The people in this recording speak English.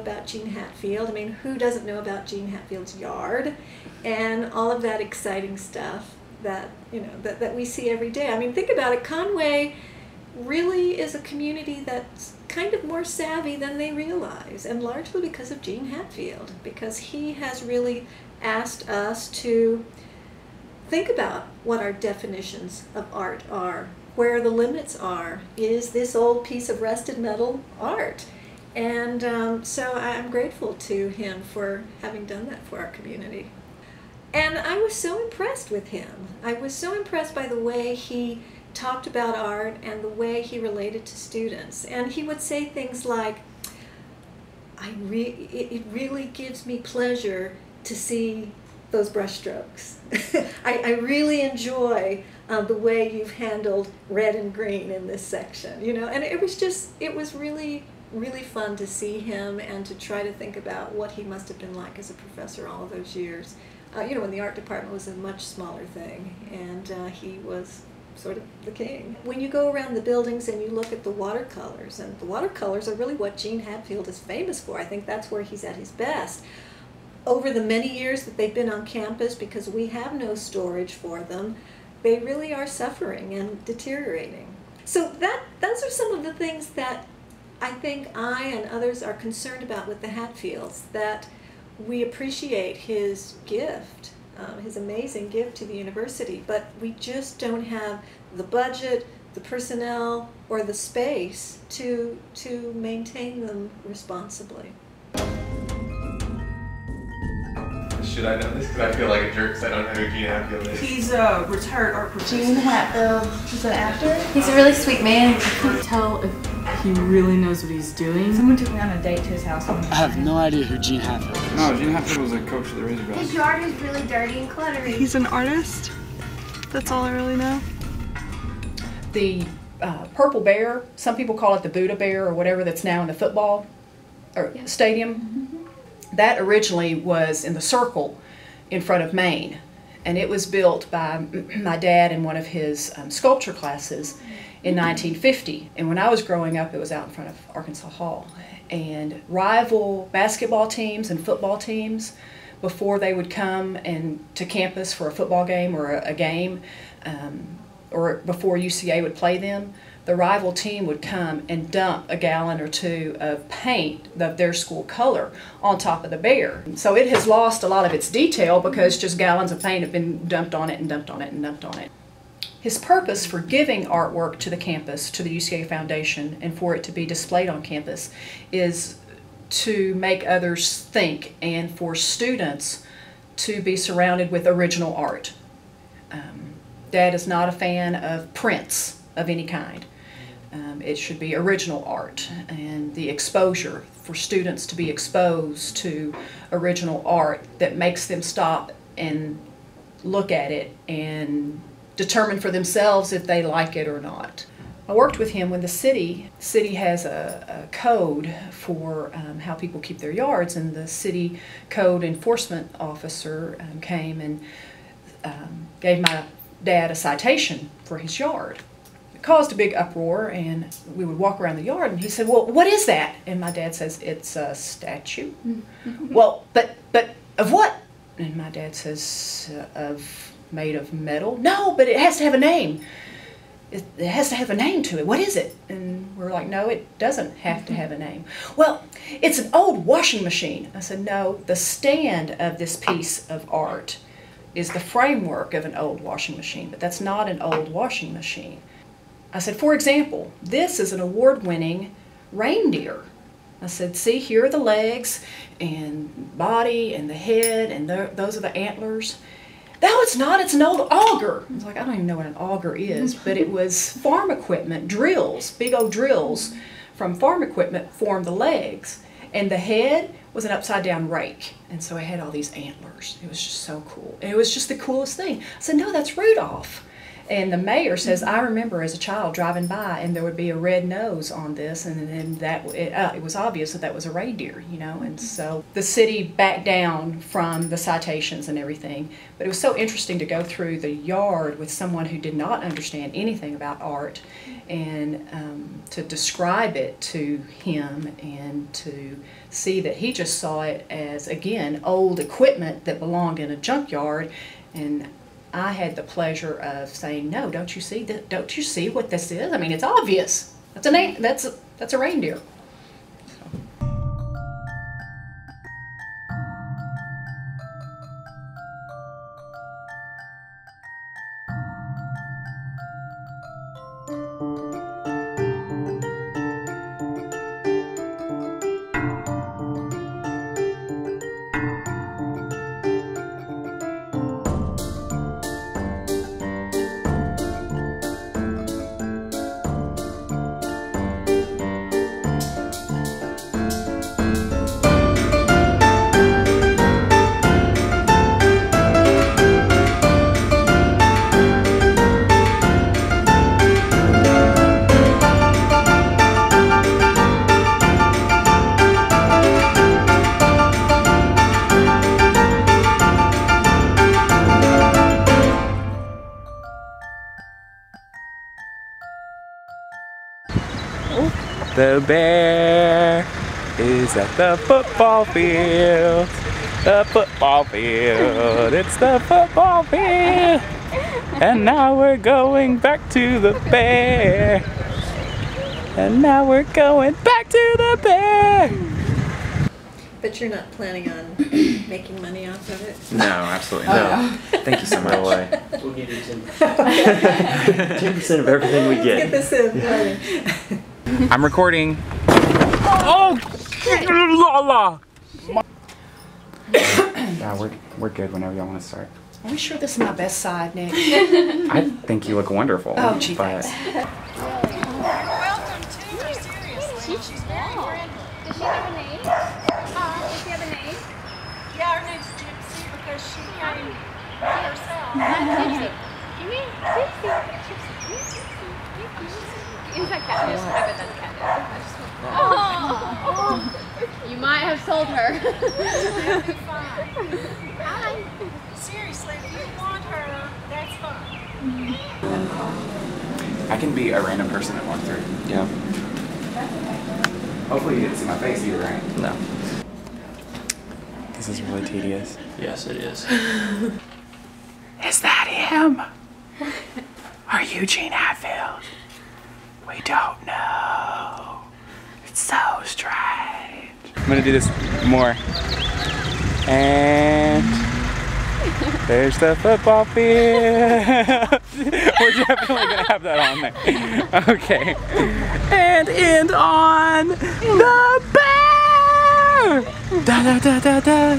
about Gene Hatfield. I mean, who doesn't know about Gene Hatfield's yard and all of that exciting stuff that, you know, that we see every day. I mean, think about it. Conway really is a community that's kind of more savvy than they realize, and largely because of Gene Hatfield, because he has really asked us to think about what our definitions of art are, where the limits are. Is this old piece of rusted metal art? And so I'm grateful to him for having done that for our community. And I was so impressed with him. I was so impressed by the way he talked about art and the way he related to students. And he would say things like, it really gives me pleasure to see those brushstrokes. I really enjoy the way you've handled red and green in this section, you know. And it was really fun to see him and to try to think about what he must have been like as a professor all of those years. You know, when the art department was a much smaller thing, and he was sort of the king. When you go around the buildings and you look at the watercolors, and the watercolors are really what Gene Hatfield is famous for. I think that's where he's at his best. Over the many years that they've been on campus, because we have no storage for them, they really are suffering and deteriorating. So those are some of the things that I think I and others are concerned about with the Hatfields, that we appreciate his gift, his amazing gift to the university, but we just don't have the budget, the personnel, or the space to maintain them responsibly. Should I know this? Because I feel like a jerk because I don't know who Gene Hatfield is. He's a retired art professor. Gene Hatfield, he's an actor. He's a really sweet man. I can't tell if he really knows what he's doing. Someone took me on a date to his house. I have no idea who Gene Hatfield is. No, Gene Hatfield was a coach of the Razorbacks. His yard is really dirty and cluttery. He's an artist. That's all I really know. The Purple Bear, some people call it the Buddha Bear or whatever, that's now in the football stadium. That originally was in the circle in front of Maine, and it was built by my dad in one of his sculpture classes in 1950. And when I was growing up, it was out in front of Arkansas Hall. And rival basketball teams and football teams, before they would come to campus for a football game or a game, or before UCA would play them, the rival team would come and dump a gallon or two of paint of their school color on top of the bear. So it has lost a lot of its detail because just gallons of paint have been dumped on it and dumped on it and dumped on it. His purpose for giving artwork to the campus, to the UCA Foundation, and for it to be displayed on campus is to make others think and for students to be surrounded with original art. Dad is not a fan of prints of any kind. It should be original art, and the exposure for students to be exposed to original art that makes them stop and look at it and determine for themselves if they like it or not. I worked with him when the city has a code for how people keep their yards, and the city code enforcement officer came and gave my dad a citation for his yard. It caused a big uproar, and we would walk around the yard, and he said, "Well, what is that?" And my dad says, "It's a statue." "Well, but of what?" And my dad says, made of metal." "No, but it has to have a name. It has to have a name to it. What is it?" And we're like, "No, it doesn't have to have a name." "Well, it's an old washing machine." I said, "No, the stand of this piece of art is the framework of an old washing machine, but that's not an old washing machine." I said, "For example, this is an award-winning reindeer." I said, "See, here are the legs and body and the head, and those are the antlers." "No, it's not. It's an old auger." I was like, I don't even know what an auger is, but it was farm equipment, drills, big old drills from farm equipment formed the legs. And the head was an upside-down rake. And so it had all these antlers. It was just so cool. And it was just the coolest thing. I said, "No, that's Rudolph." And the mayor says, I remember as a child driving by and there would be a red nose on this, and then it was obvious that that was a reindeer, you know. And so the city backed down from the citations and everything. But it was so interesting to go through the yard with someone who did not understand anything about art, and to describe it to him and to see that he just saw it as, again, old equipment that belonged in a junkyard. And I had the pleasure of saying, no, don't you see that? Don't you see what this is? I mean, it's obvious. That's a reindeer. The bear is at the football field. The football field. It's the football field. And now we're going back to the bear. And now we're going back to the bear. But you're not planning on making money off of it? No, absolutely not. Thank you so much. No way. We'll give you 10% of everything we get. Let's get this in. I'm recording. Oh! Yeah, we're good whenever y'all want to start. Are we sure this is my best side, Nick? I think you look wonderful. Oh, gee, but thanks. Welcome to her, seriously. She's very friendly. Does she have a name? Does she have a name? Yeah, her name's Gypsy because she named herself. Gypsy. You mean Gypsy? Gypsy. Is that Katniss? I bet that's Katniss. Oh. You might have sold her. That'll be fine. Hi. Seriously, if you want her, that's fine. I can be a random person that walked through. Yeah. Hopefully you didn't see my face either, right? No. This is really tedious. Yes, it is. Is that him? Are you Gene Hatfield? We don't know. It's so strange. I'm gonna do this more. And there's the football field. We're definitely gonna have that on there. Okay. And end on the bear. Da da da da da.